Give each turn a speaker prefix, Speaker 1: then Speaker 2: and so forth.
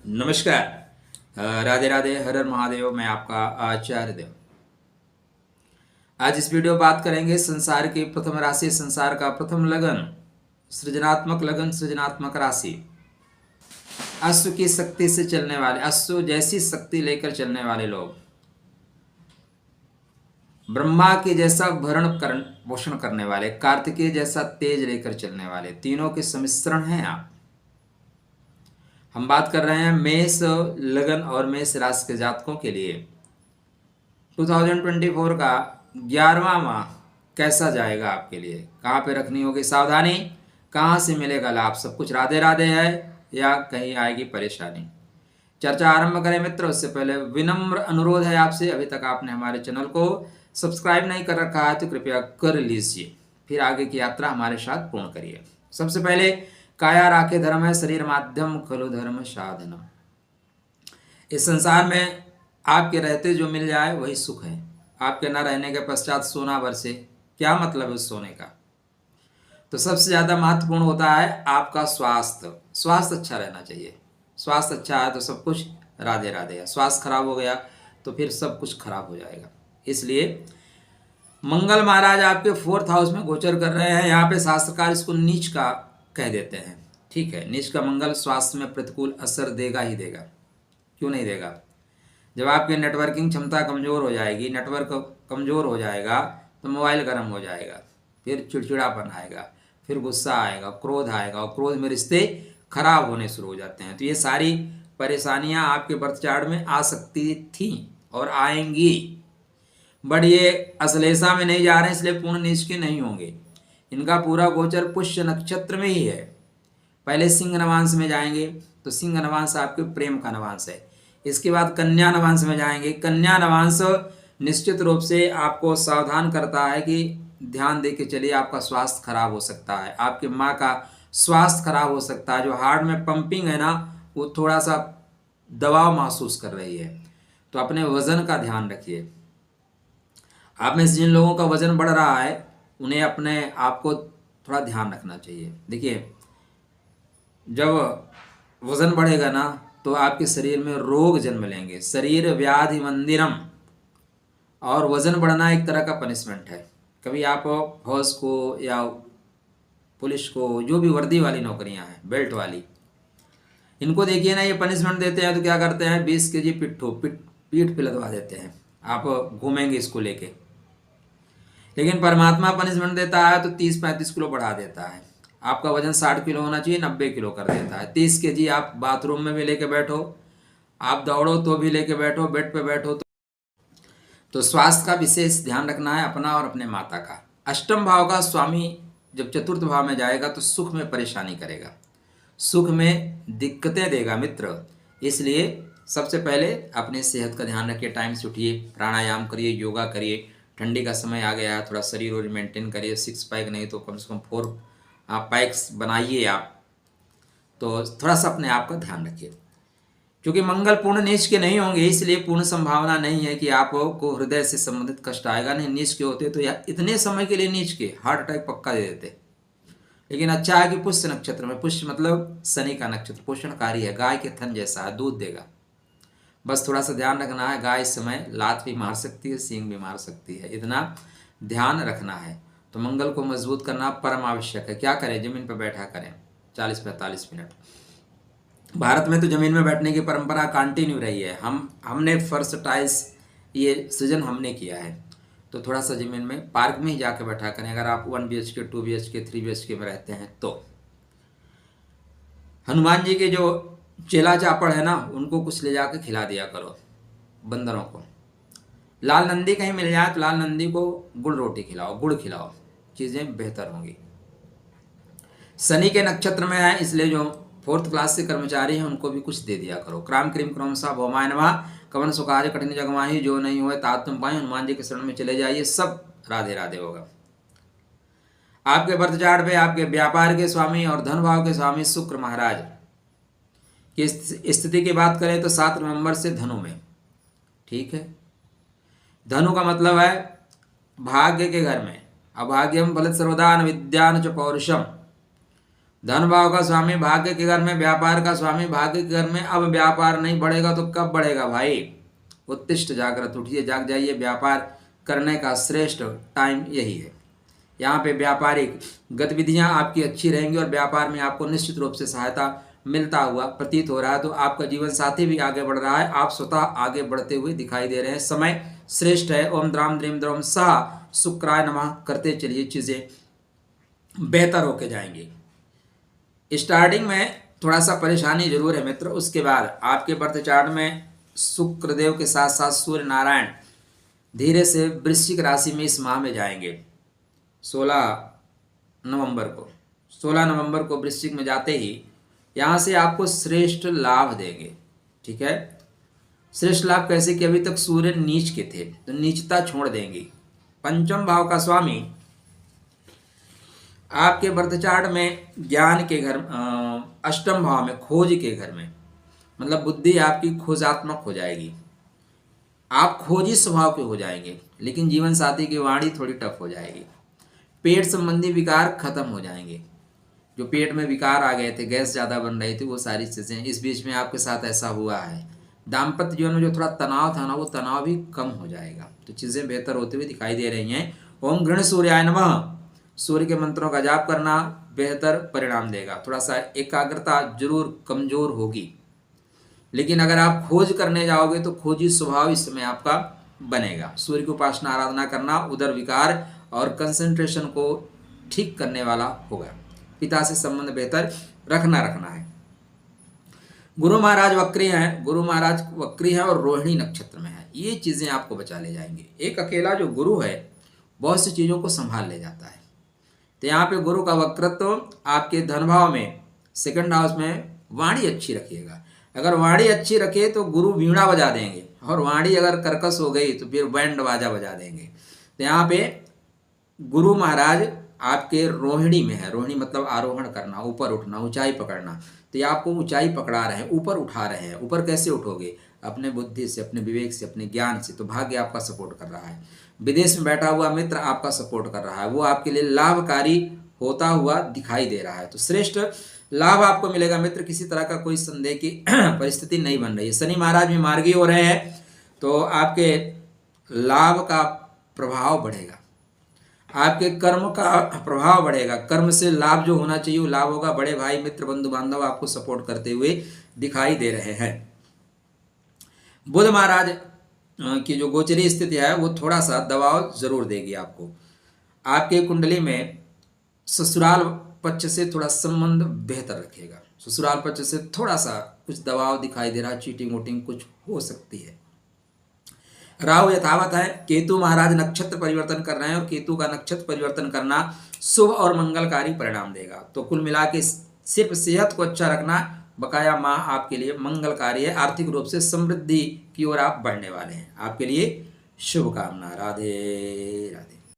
Speaker 1: नमस्कार। राधे राधे, हर हर महादेव। मैं आपका आचार्य देव। आज इस वीडियो बात करेंगे संसार की प्रथम राशि, संसार का प्रथम लगन, सृजनात्मक लगन, सृजनात्मक राशि, अश्व की शक्ति से चलने वाले, अश्व जैसी शक्ति लेकर चलने वाले लोग, ब्रह्मा के जैसा भरण पोषण करने वाले, कार्तिकेय जैसा तेज लेकर चलने वाले, तीनों के सम्मिश्रण हैं आप। हम बात कर रहे हैं मेष लगन और मेष राशि के जातकों के लिए 2024 का 11वां माह कैसा जाएगा आपके लिए, कहाँ पे रखनी होगी सावधानी, कहाँ से मिलेगा लाभ, सब कुछ राधे राधे है या कहीं आएगी परेशानी। चर्चा आरंभ करें मित्रों, उससे पहले विनम्र अनुरोध है आपसे, अभी तक आपने हमारे चैनल को सब्सक्राइब नहीं कर रखा है तो कृपया कर लीजिए, फिर आगे की यात्रा हमारे साथ पूर्ण करिए। सबसे पहले काया राखे धर्म है, शरीर माध्यम खलु धर्म साधनम। इस संसार में आपके रहते जो मिल जाए वही सुख है। आपके न रहने के पश्चात सोना बरसे, क्या मतलब है उस सोने का। तो सबसे ज़्यादा महत्वपूर्ण होता है आपका स्वास्थ्य। स्वास्थ्य अच्छा रहना चाहिए। स्वास्थ्य अच्छा है तो सब कुछ राधे राधे है। स्वास्थ्य खराब हो गया तो फिर सब कुछ खराब हो जाएगा। इसलिए मंगल महाराज आपके 4th हाउस में गोचर कर रहे हैं। यहाँ पे शास्त्रकार इसको नीच का कह देते हैं। ठीक है, नीच का मंगल स्वास्थ्य में प्रतिकूल असर देगा ही देगा। क्यों नहीं देगा? जब आपकी नेटवर्किंग क्षमता कमज़ोर हो जाएगी, नेटवर्क कमज़ोर हो जाएगा तो मोबाइल गर्म हो जाएगा, फिर चिड़चिड़ापन आएगा, फिर गुस्सा आएगा, क्रोध आएगा, और क्रोध में रिश्ते खराब होने शुरू हो जाते हैं। तो ये सारी परेशानियां आपके बर्थ चार्ट में आ सकती थी और आएंगी, बट ये अश्लेषा में नहीं जा रहे हैं, इसलिए पूर्ण नीच के नहीं होंगे। इनका पूरा गोचर पुष्य नक्षत्र में ही है। पहले सिंह नवांश में जाएंगे तो सिंह नवांश आपके प्रेम का नवांश है। इसके बाद कन्या नवांश में जाएंगे। कन्या नवांश निश्चित रूप से आपको सावधान करता है कि ध्यान दे के चलिए, आपका स्वास्थ्य खराब हो सकता है, आपके माँ का स्वास्थ्य खराब हो सकता है। जो हार्ट में पंपिंग है ना, वो थोड़ा सा दबाव महसूस कर रही है, तो अपने वजन का ध्यान रखिए। आप में से जिन लोगों का वजन बढ़ रहा है उन्हें अपने आप को थोड़ा ध्यान रखना चाहिए। देखिए, जब वजन बढ़ेगा ना तो आपके शरीर में रोग जन्म लेंगे। शरीर व्याधि मंदिरम, और वजन बढ़ना एक तरह का पनिशमेंट है। कभी आप फौज को या पुलिस को, जो भी वर्दी वाली नौकरियां हैं, बेल्ट वाली, इनको देखिए ना, ये पनिशमेंट देते हैं तो क्या करते हैं, 20 kg पीठ पे लदवा देते हैं। आप घूमेंगे इसको लेके। लेकिन परमात्मा पनिशमेंट देता है तो 30-35 किलो बढ़ा देता है। आपका वजन 60 किलो होना चाहिए, 90 किलो कर देता है। 30 kg आप बाथरूम में भी लेके बैठो, आप दौड़ो तो भी लेके बैठो, बेड पे बैठो तो स्वास्थ्य का विशेष ध्यान रखना है, अपना और अपने माता का। अष्टम भाव का स्वामी जब चतुर्थ भाव में जाएगा तो सुख में परेशानी करेगा, सुख में दिक्कतें देगा मित्र। इसलिए सबसे पहले अपने सेहत का ध्यान रखिए, टाइम से उठिए, प्राणायाम करिए, योगा करिए। ठंडी का समय आ गया है, थोड़ा शरीर और मेंटेन करिए। 6 पैक नहीं तो कम से कम 4 पैक्स बनाइए आप। तो थोड़ा सा अपने आप का ध्यान रखिए, क्योंकि मंगल पूर्ण नीच के नहीं होंगे, इसलिए पूर्ण संभावना नहीं है कि आपको हृदय से संबंधित कष्ट आएगा। नहीं, नीच के होते तो या इतने समय के लिए नीच के हार्ट अटैक पक्का दे देते। लेकिन अच्छा है कि पुष्य नक्षत्र में, पुष्य मतलब शनि का नक्षत्र, पोषणकारी है, गाय के थन जैसा है, दूध देगा। बस थोड़ा सा ध्यान रखना है, गाय इस समय लात भी मार सकती है, सींग भी मार सकती है, इतना ध्यान रखना है। तो मंगल को मजबूत करना परम आवश्यक है। क्या करें, जमीन पर बैठा करें 40-45 मिनट। भारत में तो जमीन में बैठने की परंपरा कंटिन्यू रही है। हमने फर्श टाइल्स ये सृजन हमने किया है, तो थोड़ा सा जमीन में पार्क में ही जाके बैठा करें। अगर आप 1 BHK 2 BHK 3 BHK में रहते हैं तो हनुमान जी के जो चेला चापड़ है ना, उनको कुछ ले जाके खिला दिया करो बंदरों को। लाल नंदी कहीं मिल जाए तो लाल नंदी को गुड़ रोटी खिलाओ, गुड़ खिलाओ, चीज़ें बेहतर होंगी। शनि के नक्षत्र में है, इसलिए जो 4th क्लास के कर्मचारी हैं उनको भी कुछ दे दिया करो। क्राम क्रीम क्रमशः भौमाय नमः, कवन सुखार्य कठिन जगमाही, जो नहीं हुए तात तुम पाए। हनुमान जी के शरण में चले जाइए, सब राधे राधे होगा। आपके बर्थ चार्ट पे आपके व्यापार के स्वामी और धन भाव के स्वामी शुक्र महाराज की स्थिति की बात करें तो 7 नवंबर से धनु में। ठीक है, धनु का मतलब है भाग्य के घर में। अभाग्यम फलत सर्वदा न विद्या न च पौरुषम। धन भाव का स्वामी भाग्य के घर में, व्यापार का स्वामी भाग्य के घर में। अब व्यापार नहीं बढ़ेगा तो कब बढ़ेगा भाई? उत्तिष्ठ जागृत, उठिए, जाग जाइए। व्यापार करने का श्रेष्ठ टाइम यही है। यहाँ पे व्यापारिक गतिविधियाँ आपकी अच्छी रहेंगी और व्यापार में आपको निश्चित रूप से सहायता मिलता हुआ प्रतीत हो रहा है। तो आपका जीवन साथी भी आगे बढ़ रहा है, आप स्वतः आगे बढ़ते हुए दिखाई दे रहे हैं। समय श्रेष्ठ है। ओम द्राम द्रीम द्रम सह शुक्राय नमः करते चलिए, चीज़ें बेहतर होके जाएंगी। स्टार्टिंग में थोड़ा सा परेशानी जरूर है मित्र, उसके बाद आपके बर्थ चार्ट में शुक्रदेव के साथ साथ सूर्य नारायण धीरे से वृश्चिक राशि में इस माह में जाएंगे। 16 नवंबर को वृश्चिक में जाते ही यहाँ से आपको श्रेष्ठ लाभ देंगे। ठीक है, श्रेष्ठ लाभ कैसे कि अभी तक सूर्य नीच के थे तो नीचता छोड़ देंगे। पंचम भाव का स्वामी आपके बर्थ चार्ट में ज्ञान के घर, अष्टम भाव में खोज के घर में, मतलब बुद्धि आपकी खोजात्मक हो जाएगी। आप खोजी स्वभाव के हो जाएंगे, लेकिन जीवन साथी की वाणी थोड़ी टफ हो जाएगी। पेट संबंधी विकार खत्म हो जाएंगे। जो पेट में विकार आ गए थे, गैस ज़्यादा बन रही थी, वो सारी चीज़ें इस बीच में आपके साथ ऐसा हुआ है। दाम्पत्य जीवन में जो थोड़ा तनाव था ना, वो तनाव भी कम हो जाएगा। तो चीज़ें बेहतर होती हुई दिखाई दे रही हैं। ओम गृण सूर्याय नमः, सूर्य के मंत्रों का जाप करना बेहतर परिणाम देगा। थोड़ा सा एकाग्रता जरूर कमजोर होगी, लेकिन अगर आप खोज करने जाओगे तो खोजी स्वभाव इस समय आपका बनेगा। सूर्य की उपासना आराधना करना उदर विकार और कंसंट्रेशन को ठीक करने वाला होगा। पिता से संबंध बेहतर रखना है। गुरु महाराज वक्री हैं, गुरु महाराज वक्री है और रोहिणी नक्षत्र में है। ये चीज़ें आपको बचा ले जाएंगे। एक अकेला जो गुरु है बहुत सी चीज़ों को संभाल ले जाता है। तो यहाँ पे गुरु का वक्रत्व आपके धन भाव में सेकंड हाउस में, वाणी अच्छी रखिएगा। अगर वाणी अच्छी रखे तो गुरु वीणा बजा देंगे, और वाणी अगर कर्कश हो गई तो फिर बैंड बाजा बजा देंगे। तो यहाँ पे गुरु महाराज आपके रोहिणी में है। रोहिणी मतलब आरोहण करना, ऊपर उठना, ऊंचाई पकड़ना। तो ये आपको ऊंचाई पकड़ा रहे हैं, ऊपर उठा रहे हैं। ऊपर कैसे उठोगे? अपने बुद्धि से, अपने विवेक से, अपने ज्ञान से। तो भाग्य आपका सपोर्ट कर रहा है। विदेश में बैठा हुआ मित्र आपका सपोर्ट कर रहा है, वो आपके लिए लाभकारी होता हुआ दिखाई दे रहा है। तो श्रेष्ठ लाभ आपको मिलेगा मित्र, किसी तरह का कोई संदेह की परिस्थिति नहीं बन रही है। शनि महाराज भी मार्गी हो रहे हैं, तो आपके लाभ का प्रभाव बढ़ेगा, आपके कर्म का प्रभाव बढ़ेगा। कर्म से लाभ जो होना चाहिए वो लाभ होगा। बड़े भाई, मित्र, बंधु बांधव आपको सपोर्ट करते हुए दिखाई दे रहे हैं। बुध महाराज की जो गोचरी स्थिति है वो थोड़ा सा दबाव जरूर देगी आपको। आपके कुंडली में ससुराल पक्ष से थोड़ा संबंध बेहतर रखेगा। ससुराल पक्ष से थोड़ा सा कुछ दबाव दिखाई दे रहा है, चीटिंग वोटिंग कुछ हो सकती है। राहु यथावत है। केतु महाराज नक्षत्र परिवर्तन कर रहे हैं, और केतु का नक्षत्र परिवर्तन करना शुभ और मंगलकारी परिणाम देगा। तो कुल मिला के सिर्फ सेहत को अच्छा रखना, बकाया माह आपके लिए मंगलकारी है। आर्थिक रूप से समृद्धि की ओर आप बढ़ने वाले हैं। आपके लिए शुभकामना। राधे राधे।